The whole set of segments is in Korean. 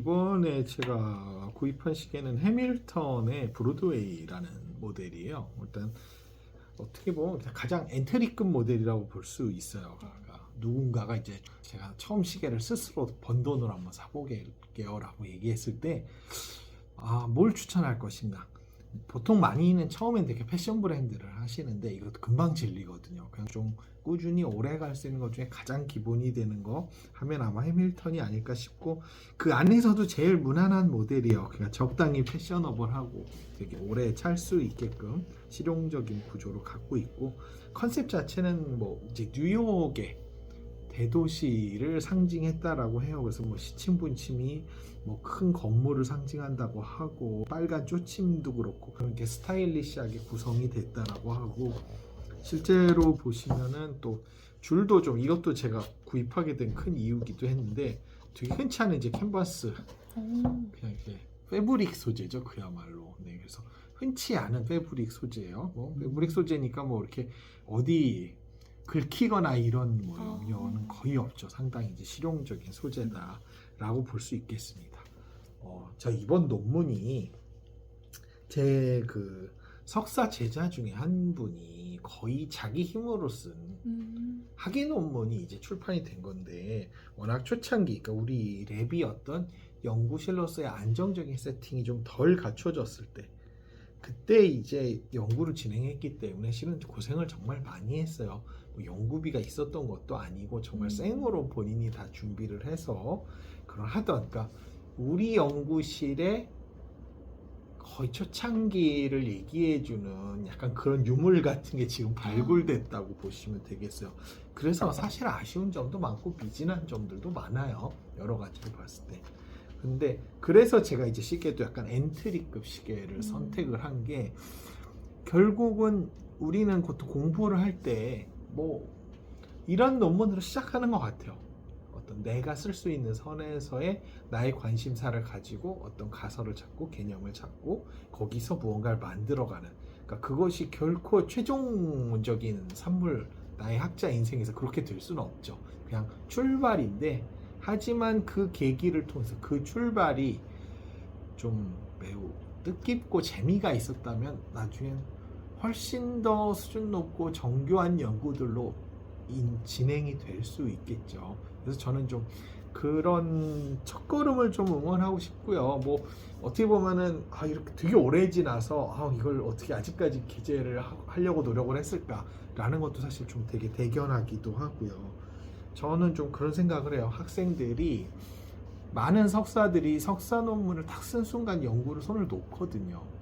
이번에 제가 구입한 시계는 해밀턴의 브로드웨이라는 모델이에요. 일단 어떻게 보면 가장 엔트리급 모델이라고 볼 수 있어요. 그러니까 누군가가 이제 제가 처음 시계를 스스로 번 돈으로 한번 사보게요라고 얘기했을 때 뭘 추천할 것인가? 보통 많이는 처음엔 되게 패션 브랜드를 하시는데 이것도 금방 질리거든요. 그냥 좀 꾸준히 오래 갈 수 있는 것 중에 가장 기본이 되는 거 하면 아마 해밀턴이 아닐까 싶고, 그 안에서도 제일 무난한 모델이에요. 그러니까 적당히 패셔너블하고 되게 오래 찰 수 있게끔 실용적인 구조를 갖고 있고, 컨셉 자체는 뭐 이제 뉴욕의 대도시를 상징했다라고 해요. 그래서 뭐 시침분침이 뭐 큰 건물을 상징한다고 하고, 빨간 쪼침도 그렇고 그렇게 스타일리시하게 구성이 됐다라고 하고, 실제로 보시면은 또 줄도 좀, 이것도 제가 구입하게 된 큰 이유기도 했는데, 되게 흔치 않은 이제 캔버스, 그냥 이렇게 패브릭 소재죠, 그야말로. 네, 그래서 흔치 않은 패브릭 소재예요. 뭐 패브릭 소재니까 뭐 이렇게 어디 긁히거나 이런 뭐 염려는 거의 없죠. 상당히 이제 실용적인 소재다라고 볼 수 있겠습니다. 저 이번 논문이 제 그 석사 제자 중에 한 분이 거의 자기 힘으로 쓴 학위 논문이 이제 출판이 된 건데, 워낙 초창기, 그러니까 우리 랩이 어떤 연구실로서의 안정적인 세팅이 좀 덜 갖춰졌을 때, 그때 이제 연구를 진행했기 때문에 실은 고생을 정말 많이 했어요. 뭐 연구비가 있었던 것도 아니고 정말 생으로 본인이 다 준비를 해서 그걸 하던, 그러니까 우리 연구실에 거의 초창기를 얘기해주는 약간 그런 유물 같은 게 지금 발굴됐다고 보시면 되겠어요. 그래서 사실 아쉬운 점도 많고 미진한 점들도 많아요. 여러 가지를 봤을 때. 근데 그래서 제가 이제 시계도 약간 엔트리급 시계를 선택을 한 게, 결국은 우리는 보통 공부를 할 때 뭐 이런 논문으로 시작하는 것 같아요. 어떤 내가 쓸 수 있는 선에서의 나의 관심사를 가지고 어떤 가설을 찾고 개념을 찾고 거기서 무언가를 만들어가는, 그러니까 그것이 결코 최종적인 산물, 나의 학자 인생에서 그렇게 될 수는 없죠. 그냥 출발인데, 하지만 그 계기를 통해서 그 출발이 좀 매우 뜻깊고 재미가 있었다면 나중엔 훨씬 더 수준 높고 정교한 연구들로 진행이 될 수 있겠죠. 그래서 저는 좀 그런 첫걸음을 좀 응원하고 싶고요. 뭐 어떻게 보면은 이렇게 되게 오래 지나서 이걸 어떻게 아직까지 기재를 하려고 노력을 했을까라는 것도 사실 좀 되게 대견하기도 하고요. 저는 좀 그런 생각을 해요. 학생들이, 많은 석사들이 석사 논문을 딱 쓴 순간 연구를 손을 놓거든요.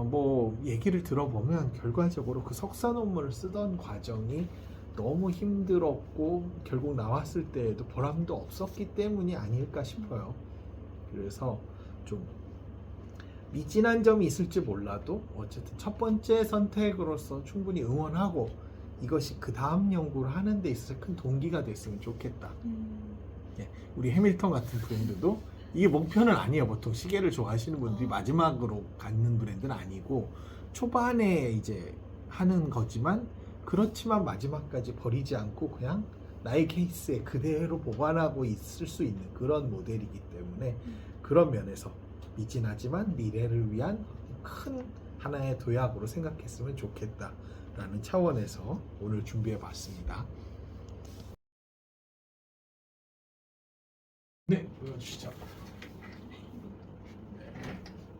뭐 얘기를 들어보면 결과적으로 그 석사 논문을 쓰던 과정이 너무 힘들었고 결국 나왔을 때에도 보람도 없었기 때문이 아닐까 싶어요. 그래서 좀 미진한 점이 있을지 몰라도 어쨌든 첫 번째 선택으로서 충분히 응원하고, 이것이 그 다음 연구를 하는 데 있어서 큰 동기가 됐으면 좋겠다. 예, 우리 해밀턴 같은 브랜드도 이게 목표는 아니에요. 보통 시계를 좋아하시는 분들이 마지막으로 갖는 브랜드는 아니고 초반에 이제 하는 거지만, 그렇지만 마지막까지 버리지 않고 그냥 나의 케이스에 그대로 보관하고 있을 수 있는 그런 모델이기 때문에, 그런 면에서 미진하지만 미래를 위한 큰 하나의 도약으로 생각했으면 좋겠다라는 차원에서 오늘 준비해 봤습니다. 네, 보여주시죠.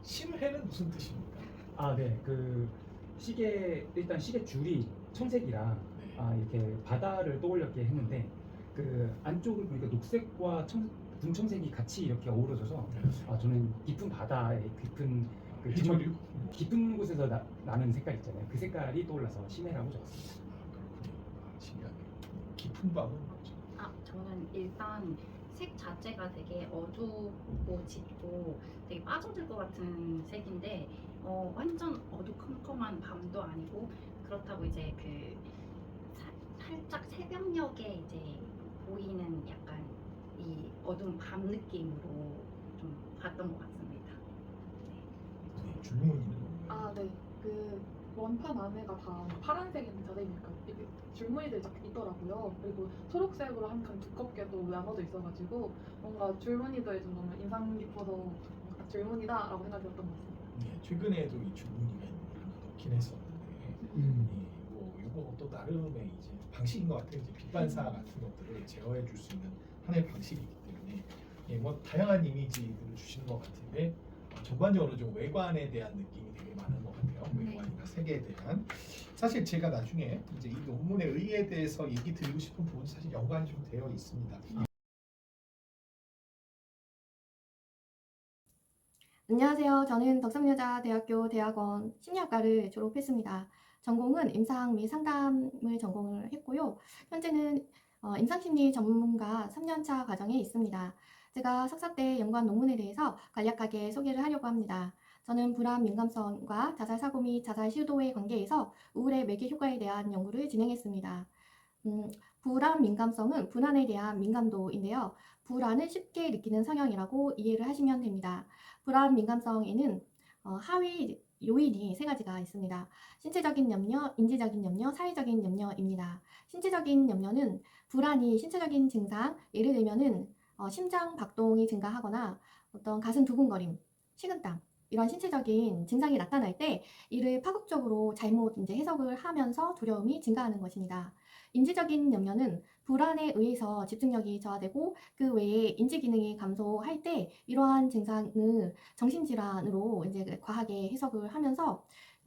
심해는 무슨 뜻입니까? 네. 그 시계, 일단 시계 줄이 청색이라 네. 이렇게 바다를 떠올렸게 했는데, 그 안쪽을 보니까 녹색과 분청색이 같이 이렇게 어우러져서 저는 깊은 바다의 깊은 해조류? 깊은 곳에서 나는 색깔 있잖아요. 그 색깔이 떠올라서 심해라고 적었습니다. 신기하네. 깊은 밤은 뭐죠? 저는 일단 색 자체가 되게 어둡고 짙고 되게 빠져들 것 같은 색인데, 완전 어두컴컴한 밤도 아니고, 그렇다고 이제 그 살짝 새벽녘에 이제 보이는 약간 이 어두운 밤 느낌으로 좀 봤던 것 같습니다. 네, 줄무늬는 네. 그 원판 안에가 다 파란색인 자재니까 이게 줄무늬들이 딱 있더라고요. 그리고 초록색으로 한 칸 두껍게 또 나눠져 있어가지고 뭔가 줄무늬들이 좀 너무 인상 깊어서 뭔가 딱 줄무늬다라고 생각이 들었던 것 같습니다. 예, 최근에도 이 줄무늬가 있는 걸 하나 넣긴 했었는데 뭐 이거 또 나름의 이제 방식인 것 같아요. 이제 빛 반사 같은 것들을 제어해 줄 수 있는 하나의 방식이기 때문에 뭐 다양한 이미지들을 주시는 것 같은데 전반적으로 좀 외관에 대한 느낌이 되게 많은 것 같아요. 외관이나 색에 대한. 사실 제가 나중에 이제 이 논문의 의의에 대해서 얘기 드리고 싶은 부분이 사실 연관이 좀 되어 있습니다. 안녕하세요. 저는 덕성여자대학교 대학원 심리학과를 졸업했습니다. 전공은 임상 및 상담을 전공을 했고요. 현재는 임상심리 전문가 3년차 과정에 있습니다. 제가 석사 때 연구한 논문에 대해서 간략하게 소개를 하려고 합니다. 저는 불안 민감성과 자살 사고 및 자살 시도의 관계에서 우울의 매개 효과에 대한 연구를 진행했습니다. 불안 민감성은 불안에 대한 민감도인데요. 불안을 쉽게 느끼는 성향이라고 이해를 하시면 됩니다. 불안 민감성에는 하위 요인이 세 가지가 있습니다. 신체적인 염려, 인지적인 염려, 사회적인 염려입니다. 신체적인 염려는 불안이 신체적인 증상, 예를 들면은 심장 박동이 증가하거나 어떤 가슴 두근거림, 식은땀 이런 신체적인 증상이 나타날 때 이를 파국적으로 잘못 이제 해석을 하면서 두려움이 증가하는 것입니다. 인지적인 염려는 불안에 의해서 집중력이 저하되고 그 외에 인지 기능이 감소할 때 이러한 증상을 정신질환으로 이제 과하게 해석을 하면서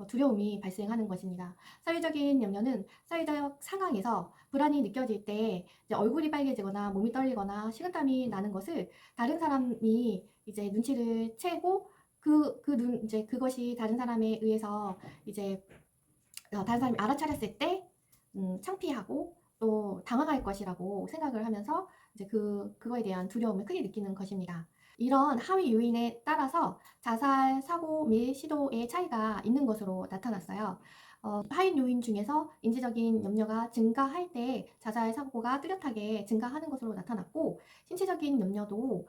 두려움이 발생하는 것입니다. 사회적인 염려는 사회적 상황에서 불안이 느껴질 때 이제 얼굴이 빨개지거나 몸이 떨리거나 식은땀이 나는 것을 다른 사람이 이제 눈치를 채고 이제 그것이 다른 사람에 의해서 이제 다른 사람이 알아차렸을 때 창피하고 또 당황할 것이라고 생각을 하면서 이제 그거에 대한 두려움을 크게 느끼는 것입니다. 이런 하위 요인에 따라서 자살 사고 및 시도의 차이가 있는 것으로 나타났어요. 하위 요인 중에서 인지적인 염려가 증가할 때 자살 사고가 뚜렷하게 증가하는 것으로 나타났고 신체적인 염려도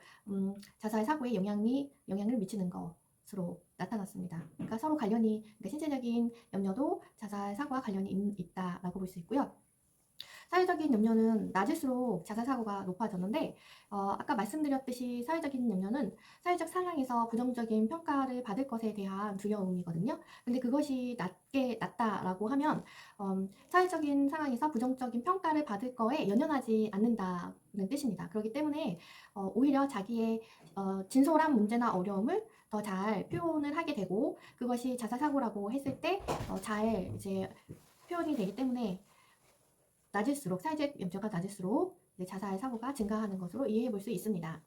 자살 사고에 영향을 미치는 것으로 나타났습니다. 그러니까 서로 관련이 그러니까 신체적인 염려도 자살 사고와 관련이 있다라고 볼 수 있고요. 사회적인 염려는 낮을수록 자살 사고가 높아졌는데 아까 말씀드렸듯이 사회적인 염려는 사회적 상황에서 부정적인 평가를 받을 것에 대한 두려움이거든요. 근데 그것이 낮다라고 하면 사회적인 상황에서 부정적인 평가를 받을 거에 연연하지 않는다는 뜻입니다. 그렇기 때문에 오히려 자기의 진솔한 문제나 어려움을 더 잘 표현을 하게 되고 그것이 자살 사고라고 했을 때 잘 이제 표현이 되기 때문에 낮을수록 사회적 염려가 낮을수록 자살 사고가 증가하는 것으로 이해해 볼 수 있습니다.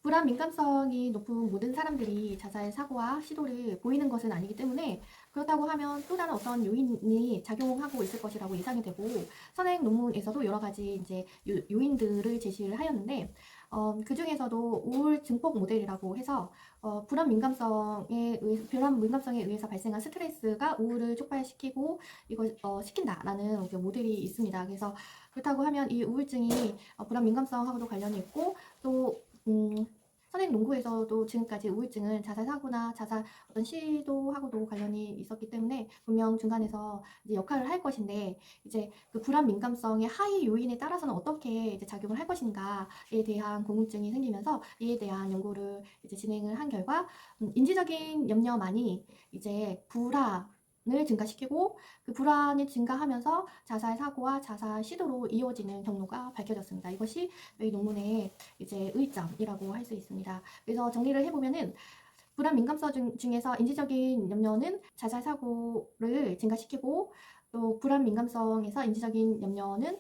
불안 민감성이 높은 모든 사람들이 자살 사고와 시도를 보이는 것은 아니기 때문에 그렇다고 하면 또 다른 어떤 요인이 작용하고 있을 것이라고 예상이 되고 선행 논문에서도 여러 가지 이제 요인들을 제시를 하였는데 그 중에서도 우울 증폭 모델이라고 해서 불안 민감성에 의해서 발생한 스트레스가 우울을 촉발시키고 이거 시킨다라는 모델이 있습니다. 그래서 그렇다고 하면 이 우울증이 불안 민감성하고도 관련이 있고 또 선행 연구에서도 지금까지 우울증은 자살 사고나 자살 어떤 시도하고도 관련이 있었기 때문에 분명 중간에서 이제 역할을 할 것인데 이제 그 불안 민감성의 하위 요인에 따라서는 어떻게 이제 작용을 할 것인가에 대한 궁금증이 생기면서 이에 대한 연구를 이제 진행을 한 결과 인지적인 염려만이 이제 불안을 증가시키고 그 불안이 증가하면서 자살 사고와 자살 시도로 이어지는 경로가 밝혀졌습니다. 이것이 이 논문의 이제 의점이라고 할 수 있습니다. 그래서 정리를 해보면은 불안 민감성 중에서 인지적인 염려는 자살 사고를 증가시키고 또 불안 민감성에서 인지적인 염려는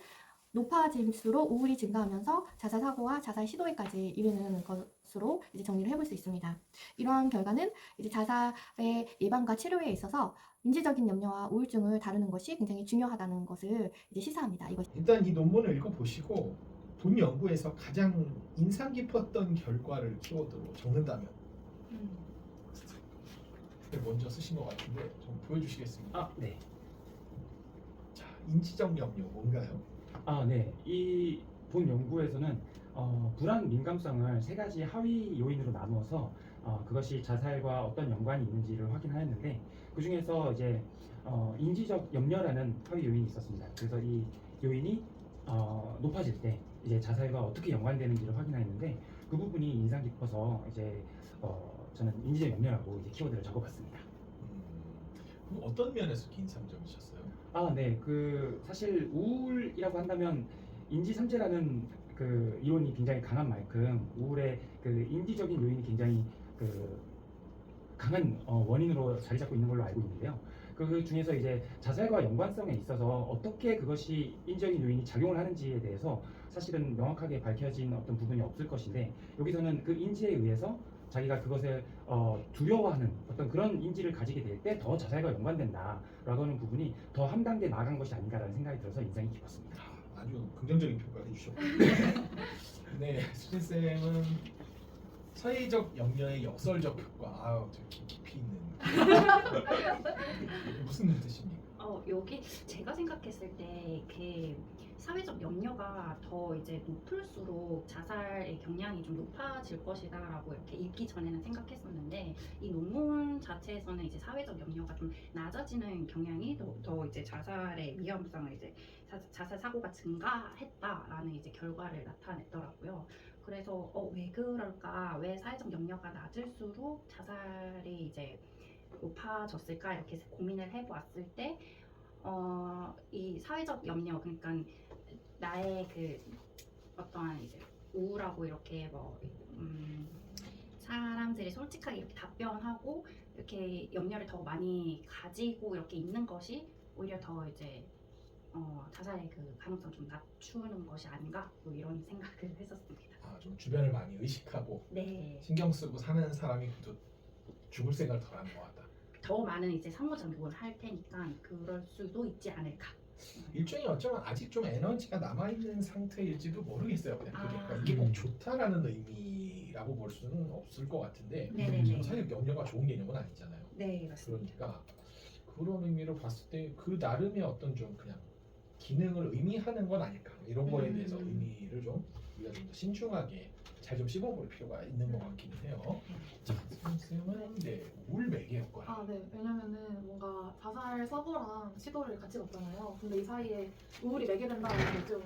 높아질수록 우울이 증가하면서 자살 사고와 자살 시도에까지 이르는 것으로 이제 정리를 해볼 수 있습니다. 이러한 결과는 이제 자살의 예방과 치료에 있어서 인지적인 염려와 우울증을 다루는 것이 굉장히 중요하다는 것을 이제 시사합니다. 일단 이 논문을 읽어보시고 본 연구에서 가장 인상 깊었던 결과를 키워드로 적는다면 먼저 쓰신 것 같은데 좀 보여주시겠습니까? 네. 자, 인지적 염려 뭔가요? 네. 이 본 연구에서는 불안 민감성을 세 가지 하위 요인으로 나누어서 그것이 자살과 어떤 연관이 있는지를 확인하였는데 그 중에서 이제 인지적 염려라는 하위 요인이 있었습니다. 그래서 이 요인이 높아질 때 이제 자살과 어떻게 연관되는지를 확인했는데 그 부분이 인상 깊어서 이제 저는 인지적 염려라고 이제 키워드를 적어봤습니다. 그럼 어떤 면에서 이렇게 인상적이셨어요? 네. 그 사실 우울이라고 한다면 인지삼재라는 그 이론이 굉장히 강한 만큼 우울의 그 인지적인 요인이 굉장히 그 강한 원인으로 자리 잡고 있는 걸로 알고 있는데요. 그 중에서 이제 자살과 연관성에 있어서 어떻게 그것이 인지적인 요인이 작용을 하는지에 대해서 사실은 명확하게 밝혀진 어떤 부분이 없을 것인데 여기서는 그 인지에 의해서 자기가 그것을 두려워하는 어떤 그런 인지를 가지게 될 때 더 자살과 연관된다라고 하는 부분이 더 한 단계 나아간 것이 아닌가라는 생각이 들어서 인상이 깊었습니다. 아주 긍정적인 평가를 해주셨고요. 네, 수진 쌤은 사회적 염려의 역설적 효과, 되게 깊이 있는 무슨 뜻입니까? 여기 제가 생각했을 때 그 사회적 염려가 더 이제 높을수록 자살의 경향이 좀 높아질 것이다라고 이렇게 읽기 전에는 생각했었는데 이 논문 자체에서는 이제 사회적 염려가 좀 낮아지는 경향이 더 이제 자살의 위험성을 이제 자살 사고가 증가했다라는 이제 결과를 나타냈더라고요. 그래서 왜 그럴까? 왜 사회적 염려가 낮을수록 자살이 이제 높아졌을까? 이렇게 고민을 해보았을 때 이 사회적 염려, 그러니까 나의 그 어떠한 이제 우울하고 이렇게 사람들이 솔직하게 이렇게 답변하고 이렇게 염려를 더 많이 가지고 이렇게 있는 것이 오히려 더 이제 자살의 그 가능성 좀 낮추는 것이 아닌가 뭐 이런 생각을 했었습니다. 좀 주변을 많이 의식하고 네, 신경 쓰고 사는 사람이 또 죽을 생각을 덜 하는 것 같다. 더 많은 이제 상호작용을 할 테니까 그럴 수도 있지 않을까. 일종의 어쩌면 아직 좀 에너지가 남아있는 상태일지도 모르겠어요. 그러니까 이게 네. 꼭 좋다라는 의미라고 볼 수는 없을 것 같은데 네네네. 사실 염려가 좋은 개념은 아니잖아요. 네, 맞습니다. 그러니까 그런 의미로 봤을 때 그 나름의 어떤 좀 그냥 기능을 의미하는 건 아닐까 이런 거에 대해서 의미를 좀 우리가 좀 더 신중하게 잘 좀 씹어볼 필요가 있는 것 같기는 해요. 자, 선생님은 우울 매개 효과. 네. 왜냐면은 뭔가 자살 사고랑 시도를 같이 봤잖아요. 근데 이 사이에 우울이 매개된다는 게 좀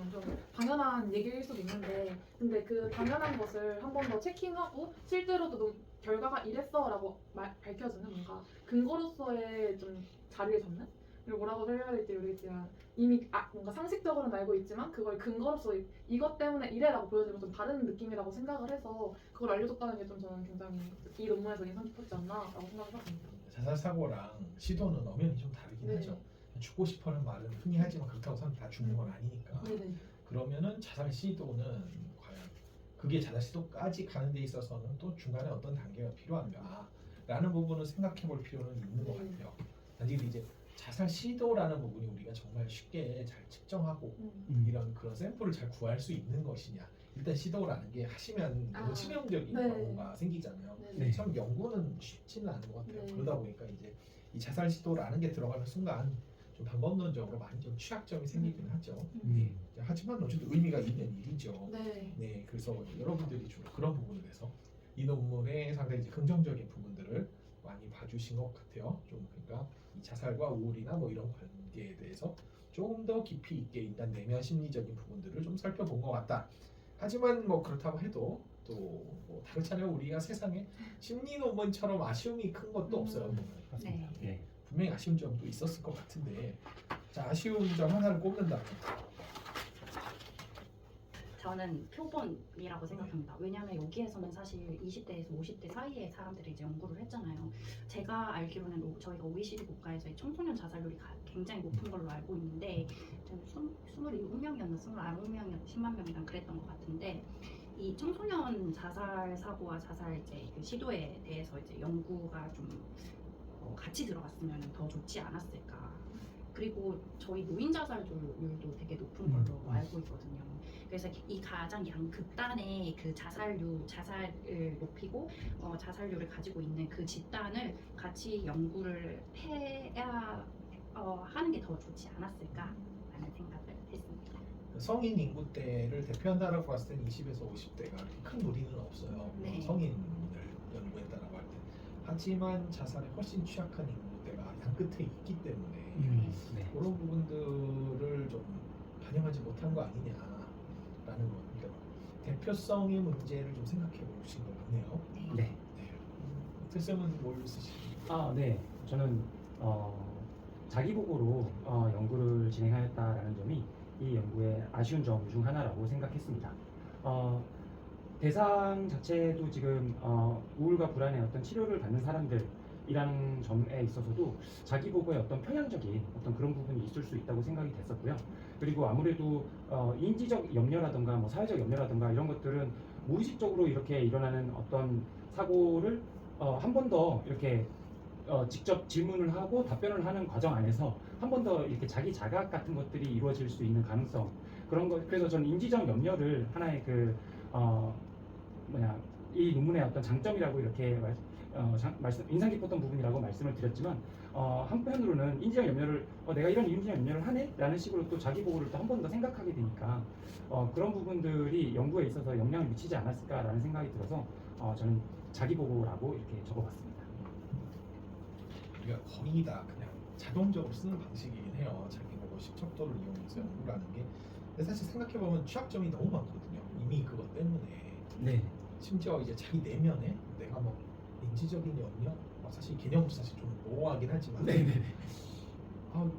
당연한 얘기일 수도 있는데, 근데 그 당연한 것을 한 번 더 체킹하고 실제로도 결과가 이랬어라고 밝혀주는 뭔가 근거로서의 좀 자리를 잡는? 그리고 뭐라고 설명해야 될지 모르겠지만 이미 뭔가 상식적으로는 알고 있지만 그걸 근거로서 이것 때문에 이래라고 보여주면 좀 다른 느낌이라고 생각을 해서 그걸 알려줬다는 게 좀 저는 굉장히 이 논문에서 인상 깊었지 않나라고 생각했습니다. 자살 사고랑 시도는 엄연히 좀 다르긴 네. 하죠. 죽고 싶어하는 말은 흔히 하지만 그렇다고 사람 다 죽는 건 아니니까. 네네. 그러면은 자살 시도는 과연 그게 자살 시도까지 가는 데 있어서는 또 중간에 어떤 단계가 필요한가라는 부분을 생각해 볼 필요는 있는 것 같아요. 단지 이제 자살 시도라는 부분이 우리가 정말 쉽게 잘 측정하고 이런 그런 샘플을 잘 구할 수 있는 것이냐. 일단 시도라는 게 하시면 너무 치명적인 네. 경우가 생기잖아요. 네. 참 연구는 쉽지는 않은 것 같아요. 네. 그러다 보니까 이제 이 자살 시도라는 게 들어가는 순간 좀 방법론적으로 많이 좀 취약점이 생기긴 하죠. 네. 하지만 어쨌든 의미가 있는 일이죠. 네. 네, 그래서 여러분들이 주로 그런 부분에서 이 논문의 상당히 이제 긍정적인 부분들을 많이 봐주신 것 같아요. 좀 그러니까 이 자살과 우울이나 뭐 이런 관계에 대해서 조금 더 깊이 있게 일단 내면 심리적인 부분들을 좀 살펴본 것 같다. 하지만 뭐 그렇다고 해도 또뭐 다르잖아요. 우리가 세상에 심리 논문처럼 아쉬움이 큰 것도 없어요. 보면. 맞습니다. 네. 분명히 아쉬운 점도 있었을 것 같은데 자 아쉬운 점 하나를 꼽는다면 저는 표본이라고 생각합니다. 왜냐하면 여기에서는 사실 20대에서 50대 사이의 사람들이 이제 연구를 했잖아요. 제가 알기로는 저희가 OECD 국가에서 이 청소년 자살률이 굉장히 높은 걸로 알고 있는데 저는 27명이었나 29명이었나 10만 명이랑 그랬던 것 같은데 이 청소년 자살 사고와 자살 이제 그 시도에 대해서 이제 연구가 좀 같이 들어갔으면 더 좋지 않았을까. 그리고 저희 노인 자살률도 되게 높은 걸로 알고 있거든요. 그래서 이 가장 양극단의 그 자살을 높이고 자살률을 가지고 있는 그 집단을 같이 연구를 해야 하는 게 더 좋지 않았을까라는 생각을 했습니다. 성인 인구대를 대표한다라고 봤을 때는 20에서 50대가 큰 무리는 없어요. 네. 성인을 연구했다라고 할 때. 하지만 자살에 훨씬 취약한 인구대가 양 끝에 있기 때문에 네. 그런 부분들을 좀 반영하지 못한 거 아니냐라는 겁니다. 대표성의 문제를 좀 생각해 보신 것 같네요. 네. 쌤은 뭘 쓰시나요? 네. 저는 자기 보고로 연구를 진행하였다라는 점이 이 연구의 아쉬운 점 중 하나라고 생각했습니다. 대상 자체도 지금 우울과 불안의 어떤 치료를 받는 사람들이라는 점에 있어서도 자기 보고의 어떤 편향적인 어떤 그런 부분이 있을 수 있다고 생각이 됐었고요. 그리고 아무래도 인지적 염려라든가 뭐 사회적 염려라든가 이런 것들은 무의식적으로 이렇게 일어나는 어떤 사고를 한 번 더 이렇게 직접 질문을 하고 답변을 하는 과정 안에서 한 번 더 이렇게 자기 자각 같은 것들이 이루어질 수 있는 가능성 그런 것 그래서 저는 인지적 염려를 하나의 이 논문의 어떤 장점이라고 이렇게 인상 깊었던 부분이라고 말씀을 드렸지만 한편으로는 인지적 염려를 내가 이런 인지적 염려를 하네? 라는 식으로 또 자기 보고를 또 한 번 더 생각하게 되니까 그런 부분들이 연구에 있어서 영향을 미치지 않았을까라는 생각이 들어서 저는 자기 보고라고 이렇게 적어봤습니다. 우리가 거의 다 그냥 자동적으로 쓰는 방식이긴 해요. 자기 보고 식척도를 이용해서 연구를 하는 게. 근데 사실 생각해 보면 취약점이 너무 많거든요. 이미 그것 때문에. 네. 심지어 이제 자기 내면에 내가 뭐 인지적인 염려, 사실 개념도 사실 좀 모호하긴 하지만 네네.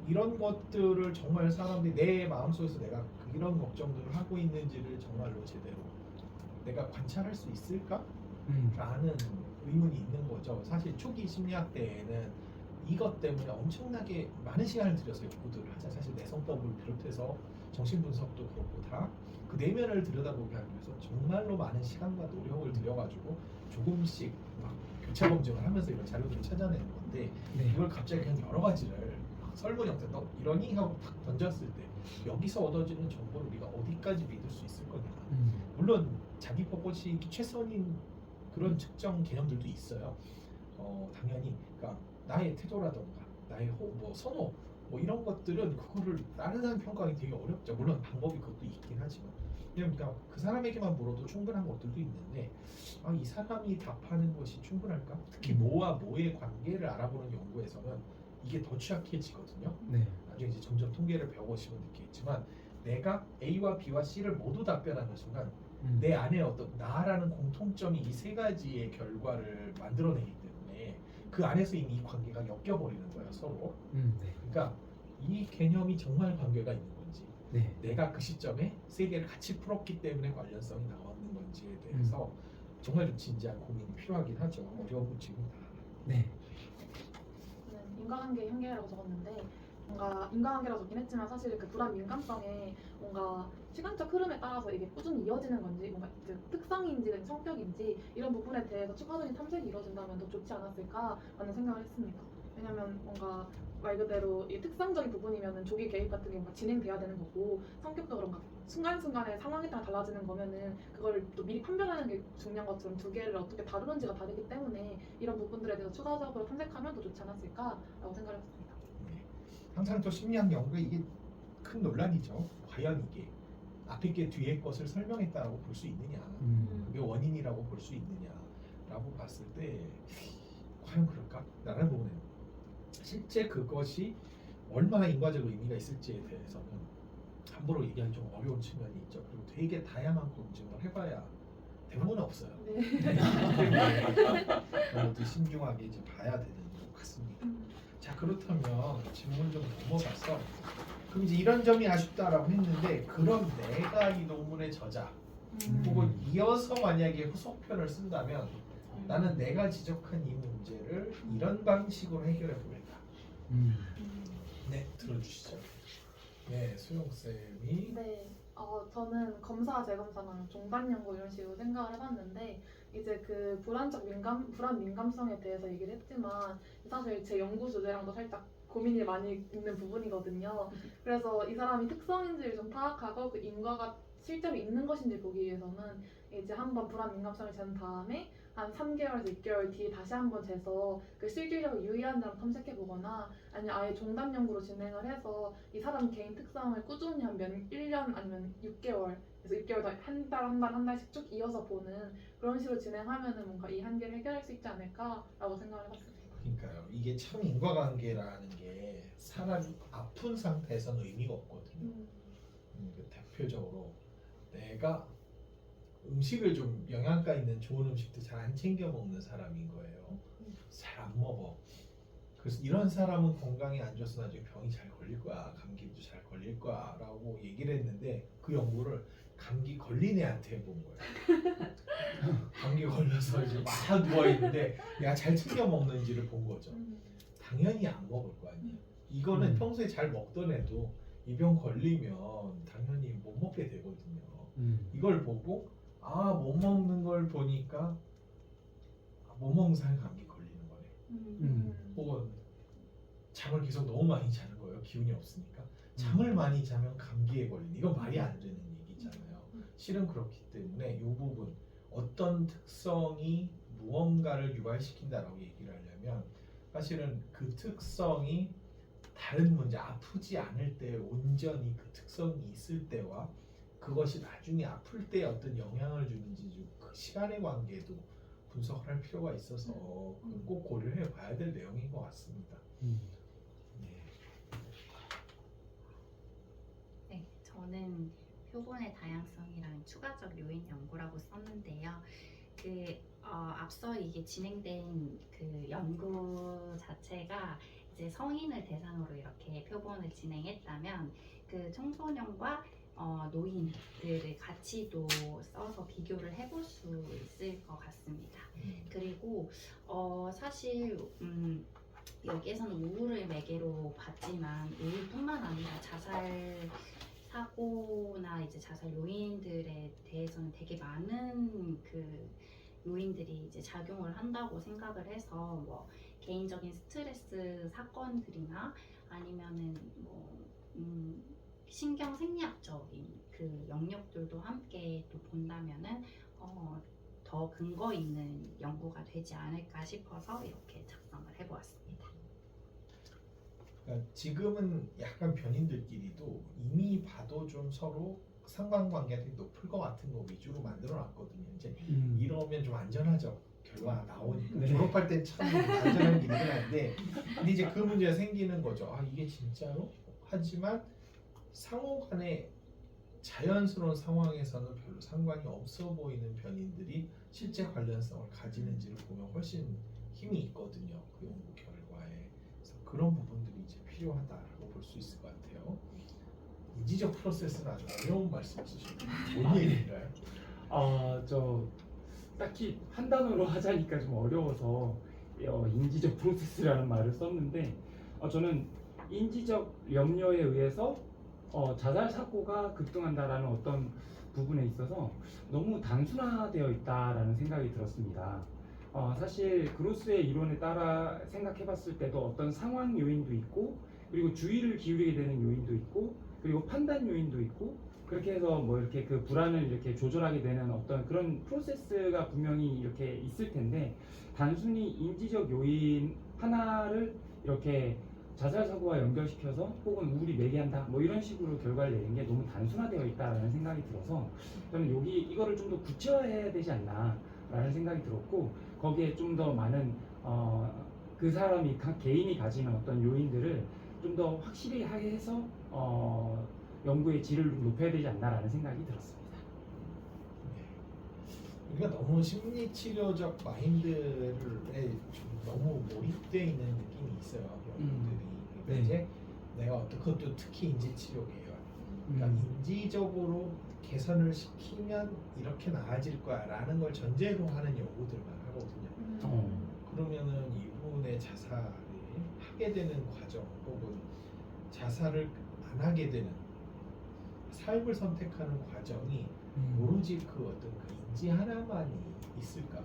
이런 것들을 정말 사람들이 내 마음속에서 내가 이런 걱정들을 하고 있는지를 정말로 제대로 내가 관찰할 수 있을까? 라는 의문이 있는 거죠. 사실 초기 심리학 때에는 이것 때문에 엄청나게 많은 시간을 들여서 연구들을 하자. 사실 내성법을 비롯해서 정신분석도 그렇고 다 그 내면을 들여다보게 하기 위해서 정말로 많은 시간과 노력을 들여가지고 조금씩 막 교차 검증을 하면서 이런 자료들을 찾아내는 건데 네. 이걸 갑자기 그냥 여러 가지를 설문 형태 너 이러니 하고 탁 던졌을 때 여기서 얻어지는 정보를 우리가 어디까지 믿을 수 있을 거냐. 물론 자기 보고식이 최선인 그런 측정 개념들도 있어요. 당연히 그러니까 나의 태도라던가 나의 선호 뭐 이런 것들은 그거를 다른 사람 평가하기 되게 어렵죠. 물론 방법이 그것도 있긴 하지만 그러니까 그 사람에게만 물어도 충분한 것들도 있는데 이 사람이 답하는 것이 충분할까? 특히 뭐와 뭐의 관계를 알아보는 연구에서는 이게 더 취약해지거든요. 네. 나중에 이제 점점 통계를 배워보시면 느끼겠지만 내가 A와 B와 C를 모두 답변하는 순간 내 안에 어떤 나라는 공통점이 이 세 가지의 결과를 만들어내기 때문에 그 안에서 이미 이 관계가 엮여버리는 거예요 서로. 네. 그러니까 이 개념이 정말 관계가 있는 건지 네. 내가 그 시점에 세 개를 같이 풀었기 때문에 관련성이 나왔는 건지에 대해서 정말 좀 진지한 고민이 필요하긴 하죠. 어려운 문제입니다. 네. 저는 인과관계 현계라고 적었는데 뭔가 인과관계라고 적긴 했지만 사실 그 불안 민감성에 뭔가 시간적 흐름에 따라서 이게 꾸준히 이어지는 건지 뭔가 그 특성인지 성격인지 이런 부분에 대해서 추가적인 탐색이 이루어진다면 더 좋지 않았을까라는 생각을 했습니다. 왜냐면 뭔가 말 그대로 이 특성적인 부분이면은 조기 개입 같은 게 뭔가 진행돼야 되는 거고 성격도 그런가 순간순간에 상황에 따라 달라지는 거면은 그걸 또 미리 판별하는 게 중요한 것처럼 두 개를 어떻게 다루는지가 다르기 때문에 이런 부분들에 대해서 추가적으로 탐색하면 더 좋지 않았을까라고 생각했습니다. 항상 또 심리학 연구에 이게 큰 논란이죠. 과연 이게 앞에 게 뒤에 것을 설명했다라고 볼 수 있느냐, 그게 원인이라고 볼 수 있느냐라고 봤을 때 과연 그럴까라는 부분에 실제 그것이 얼마나 인과적 의미가 있을지에 대해서는 함부로 얘기하기 좀 어려운 측면이 있죠. 그리고 되게 다양한 검증을 해봐야 대부분은 없어요. 너무 신중하게 이제 봐야 되는 것 같습니다. 자, 그렇다면 질문 좀 넘어가서 그럼 이제 이런 점이 아쉽다라고 했는데 그럼 내가 이 논문의 저자 혹은 이어서 만약에 후속편을 쓴다면 나는 내가 지적한 이 문제를 이런 방식으로 해결해 보겠다. 네, 들어주시죠. 네, 수용 쌤이 네, 저는 검사 재검사나 종반 연구 이런 식으로 생각을 해봤는데 이제 그 불안 민감성에 대해서 얘기를 했지만 사실 제 연구 주제랑도 살짝 고민이 많이 있는 부분이거든요. 그래서 이 사람이 특성인지를 좀 파악하고 그 인과가 실제로 있는 것인지 보기 위해서는 이제 한번 불안 민감성을 재는 다음에 한 3개월에서 6개월 뒤에 다시 한번 재서 그 실질적으로 유의한 점 탐색해 보거나 아니면 아예 종단 연구로 진행을 해서 이 사람 개인 특성을 꾸준히 한 1년 아니면 6개월 그래서 6개월 한 달씩 쭉 이어서 보는 그런 식으로 진행하면은 뭔가 이 한계를 해결할 수 있지 않을까라고 생각을 해봤습니다. 그러니까요. 이게 참 인과관계라는 게 사람이 아픈 상태에서는 의미가 없거든요. 대표적으로 내가 음식을 좀 영양가 있는 좋은 음식도 잘 안 챙겨 먹는 사람인 거예요. 잘 안 먹어. 그래서 이런 사람은 건강이 안 좋아서 나중에 병이 잘 걸릴 거야. 감기도 잘 걸릴 거야. 라고 얘기를 했는데 그 연구를 감기 걸린 애한테 해본 거예요. 감기 걸려서 이제 막 누워있는데 내가 잘 챙겨 먹는지를 본 거죠. 당연히 안 먹을 거 아니에요. 이거는 평소에 잘 먹던 애도 이 병 걸리면 당연히 못 먹게 되거든요. 이걸 보고 못 먹는 걸 보니까 못 먹는 사람이 감기 걸리는 거네. 혹은 잠을 계속 너무 많이 자는 거예요. 기운이 없으니까. 잠을 많이 자면 감기에 걸리는. 이건 말이 안 되는 얘기잖아요. 실은 그렇기 때문에 이 부분 어떤 특성이 무언가를 유발시킨다라고 얘기를 하려면 사실은 그 특성이 다른 문제, 아프지 않을 때 온전히 그 특성이 있을 때와 그것이 나중에 아플 때 어떤 영향을 주는지 그 시간의 관계도 분석을 할 필요가 있어서 꼭 고려해 봐야 될 내용인 것 같습니다. 네, 저는 표본의 다양성이랑 추가적 요인 연구라고 썼는데요. 앞서 이게 진행된 그 연구 자체가 이제 성인을 대상으로 이렇게 표본을 진행했다면 그 청소년과 노인들의 가치도 써서 비교를 해볼 수 있을 것 같습니다. 그리고 사실 여기에서는 우울을 매개로 봤지만 우울뿐만 아니라 자살 사고나 이제 자살 요인들에 대해서는 되게 많은 그 요인들이 이제 작용을 한다고 생각을 해서 뭐 개인적인 스트레스 사건들이나 아니면은 신경 생리학적인 그 영역들도 함께 또 본다면은 더 근거 있는 연구가 되지 않을까 싶어서 이렇게 작성을 해보았습니다. 그러니까 지금은 약간 변인들끼리도 이미 봐도 좀 서로 상관관계가 되게 높을 것 같은 거 위주로 만들어놨거든요. 이제 이러면 좀 안전하죠. 결과 나오니까. 네. 졸업할 땐 참 안전한 길이긴 한데 근데 이제 그 문제가 생기는 거죠. 이게 진짜로? 하지만 상호 간에 자연스러운 상황에서는 별로 상관이 없어 보이는 변인들이 실제 관련성을 가지는지를 보면 훨씬 힘이 있거든요. 그 연구 결과에. 그래서 그런 부분들이 이제 필요하다라고 볼 수 있을 것 같아요. 인지적 프로세스는 아주 어려운 말씀 쓰셨네요. 뭔 얘기인가요? 저 딱히 한 단어로 하자니까 좀 어려워서 인지적 프로세스라는 말을 썼는데 저는 인지적 염려에 의해서 자살 사고가 급등한다라는 어떤 부분에 있어서 너무 단순화되어 있다라는 생각이 들었습니다. 사실 그로스의 이론에 따라 생각해봤을 때도 어떤 상황 요인도 있고 그리고 주의를 기울이게 되는 요인도 있고 그리고 판단 요인도 있고 그렇게 해서 뭐 이렇게 그 불안을 이렇게 조절하게 되는 어떤 그런 프로세스가 분명히 이렇게 있을 텐데 단순히 인지적 요인 하나를 이렇게 자살 사고와 연결시켜서 혹은 우울이 매개한다 뭐 이런 식으로 결과를 내는 게 너무 단순화되어 있다라는 생각이 들어서 저는 이거를 좀 더 구체화해야 되지 않나라는 생각이 들었고 거기에 좀 더 많은 그 사람이 각 개인이 가지는 어떤 요인들을 좀 더 확실히 해서 연구의 질을 좀 높여야 되지 않나라는 생각이 들었습니다. 우리가 너무 심리치료적 마인드에 좀 너무 몰입되어 있는 느낌이 있어요. 연구들이. 그러니까 네. 이제 내가 그것도 특히 인지치료 계열. 그러니까 인지적으로 개선을 시키면 이렇게 나아질 거야 라는 걸 전제로 하는 연구들만 하거든요. 그러면은 이분의 자살을 하게 되는 과정 혹은 자살을 안 하게 되는 삶을 선택하는 과정이 오로지 그 어떤 그 인지 하나만이 있을까?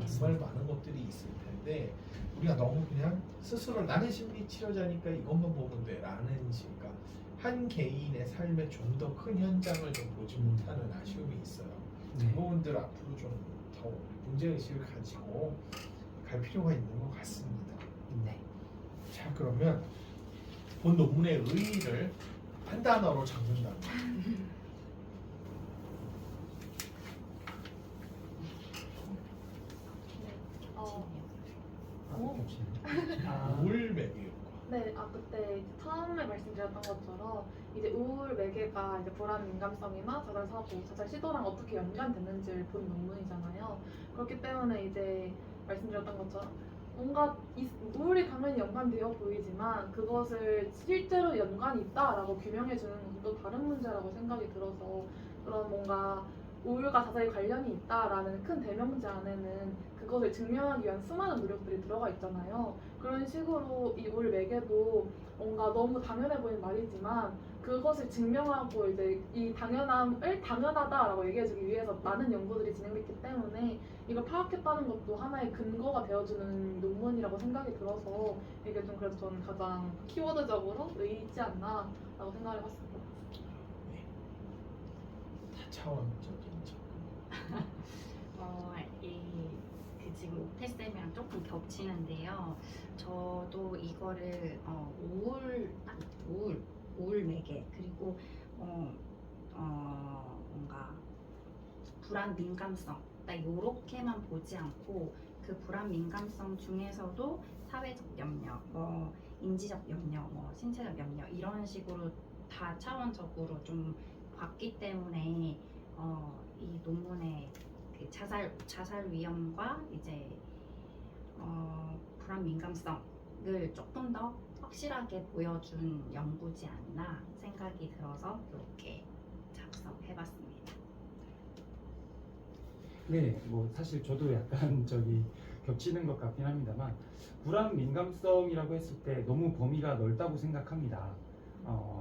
정말 많은 것들이 있을 텐데 우리가 너무 그냥 스스로 나는 심리 치료자니까 이것만 보면 돼라는 식과 한 개인의 삶에 좀 더 큰 현장을 좀 보지 못하는 아쉬움이 있어요. 그 부분들 앞으로 좀 더 문제의식을 가지고 갈 필요가 있는 것 같습니다. 네. 자, 그러면 본 논문의 의의를 한 단어로 적는다면 어, 아, 겹치나요? 우울 매개 효과. 네, 그때 이제 처음에 말씀드렸던 것처럼 이제 우울 매개가 이제 불안 민감성이나 자살 사고, 자살 시도랑 어떻게 연관됐는지를 본 논문이잖아요. 그렇기 때문에 이제 말씀드렸던 것처럼 뭔가 우울이 당연히 연관되어 보이지만 그것을 실제로 연관이 있다라고 규명해주는 건 또 다른 문제라고 생각이 들어서 그런 뭔가 우울과 자살이 관련이 있다라는 큰 대명제 안에는 그것을 증명하기 위한 수많은 노력들이 들어가 있잖아요. 그런 식으로 이 우울 매개도 뭔가 너무 당연해 보이는 말이지만 그것을 증명하고 이제 이 당연함을 당연하다라고 얘기해주기 위해서 많은 연구들이 진행됐기 때문에 이걸 파악했다는 것도 하나의 근거가 되어주는 논문이라고 생각이 들어서 이게 좀 그래서 저는 가장 키워드적으로 의의 있지 않나라고 생각을 해봤습니다. 네. 다차원적인 접근. 그 지금 오페쌤이랑 조금 겹치는데요. 저도 이거를 우울 매개 그리고 뭔가 불안 민감성 딱 요렇게만 보지 않고 그 불안 민감성 중에서도 사회적 염려, 인지적 염려, 신체적 염려 이런 식으로 다차원적으로 좀 봤기 때문에 이 논문의 그 자살 위험과 이제 불안 민감성을 조금 더 확실하게 보여준 연구지 않나 생각이 들어서 이렇게 작성해봤습니다. 네, 뭐 사실 저도 약간 겹치는 것 같긴 합니다만 불안 민감성이라고 했을 때 너무 범위가 넓다고 생각합니다.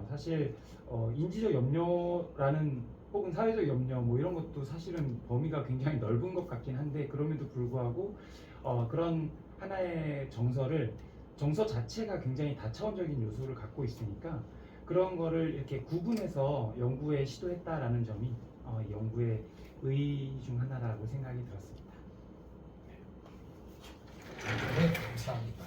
사실 인지적 염려라는 혹은 사회적 염려 뭐 이런 것도 사실은 범위가 굉장히 넓은 것 같긴 한데 그럼에도 불구하고 그런 하나의 정서 자체가 굉장히 다차원적인 요소를 갖고 있으니까 그런 거를 이렇게 구분해서 연구에 시도했다라는 점이 이 연구의 의의 중 하나라고 생각이 들었습니다. 네, 감사합니다.